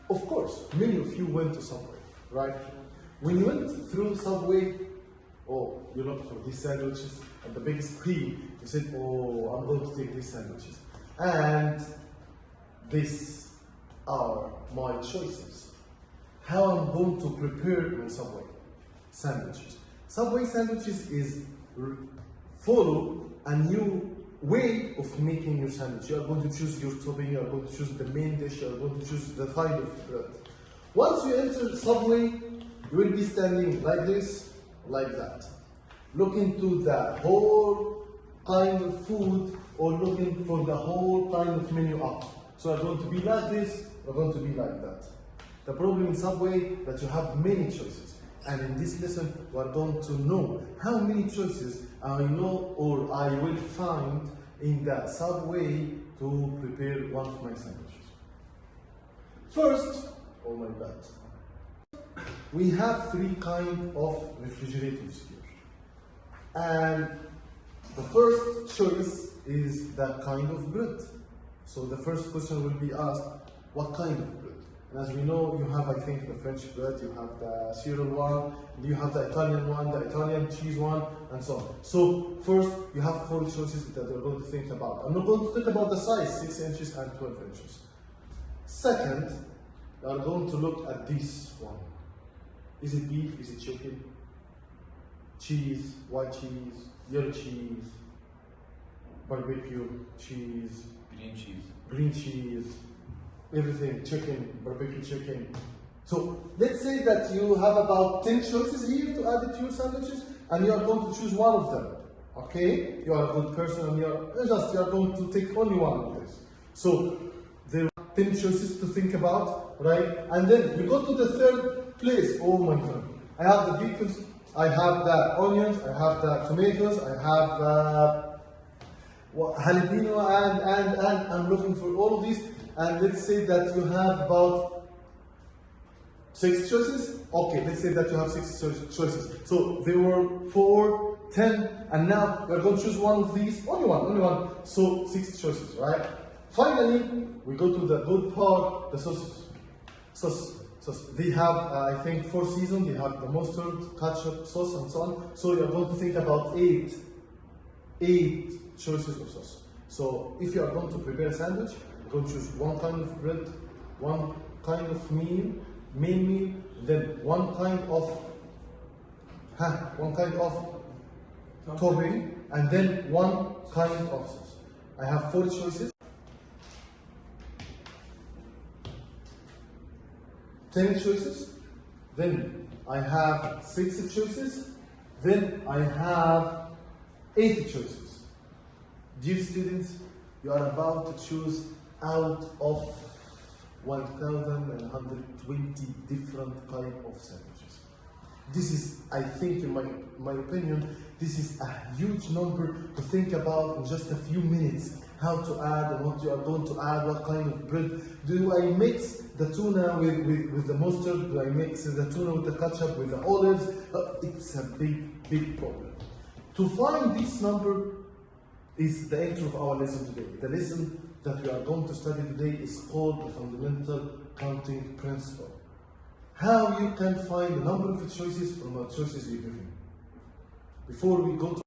Of course, many of you went to Subway, right? When you went through Subway, oh, you looked for these sandwiches, and the big screen, you said, oh, I'm going to take these sandwiches. And these are my choices. How I'm going to prepare my Subway sandwiches. Subway sandwiches is follow a new way of making your sandwich. You are going to choose your topping, you are going to choose the main dish, you are going to choose the kind of bread. Once you enter Subway, you will be standing like this, like that. Looking to the whole kind of food or looking for the whole kind of menu up. So you're going to be like this, you're going to be like that. The problem in Subway that you have many choices. And in this lesson, we are going to know how many choices I know or I will find in that Subway to prepare one of my sandwiches. First, oh my God, we have three kinds of refrigerators here. And the first choice is that kind of bread. So the first question will be asked, what kind of bread? And as we know, you have, I think, the French bread, you have the cereal one, you have the Italian one, the Italian cheese one, and so on. So first, you have 4 choices that you're going to think about. I'm not going to talk about the size, 6 inches and 12 inches. Second, you are going to look at this one. Is it beef? Is it chicken? Cheese, white cheese, yellow cheese, barbecue cheese, green cheese, everything, chicken, barbecue chicken. So let's say that you have about 10 choices here to add it to your sandwiches, and you are going to choose one of them. Okay? You are a good person, and you are going to take only one of this. So there are 10 choices to think about, right? And then we go to the third place. Oh my God! I have the pickles, I have the onions, I have the tomatoes, I have jalapeno, and I'm looking for all of these. And let's say that you have about 6 choices. Okay, let's say that you have 6 choices. So there were 4, 10, and now we're going to choose one of these. Only one. So 6 choices, right? Finally, we go to the good part, the sauces. They have, I think, 4 seasons. They have the mustard, ketchup, sauce, and so on. So you're going to think about 8 choices of sauce. So if you are going to prepare a sandwich, you're going to choose one kind of bread, one kind of main meal, then one kind of topping, and then one kind of sauce. I have 4 choices. 10 choices, then I have 6 choices, then I have 8 choices. Dear students, you are about to choose out of 1,120 different types of sandwiches. This is, I think, in my opinion, this is a huge number to think about in just a few minutes. How to add and what you are going to add, what kind of bread. Do I mix the tuna with the mustard? Do I mix the tuna with the ketchup, with the olives? It's a big problem. To find this number is the intro of our lesson today. The lesson that we are going to study today is called the fundamental counting principle. How you can find the number of choices from the choices you're given. Before we go to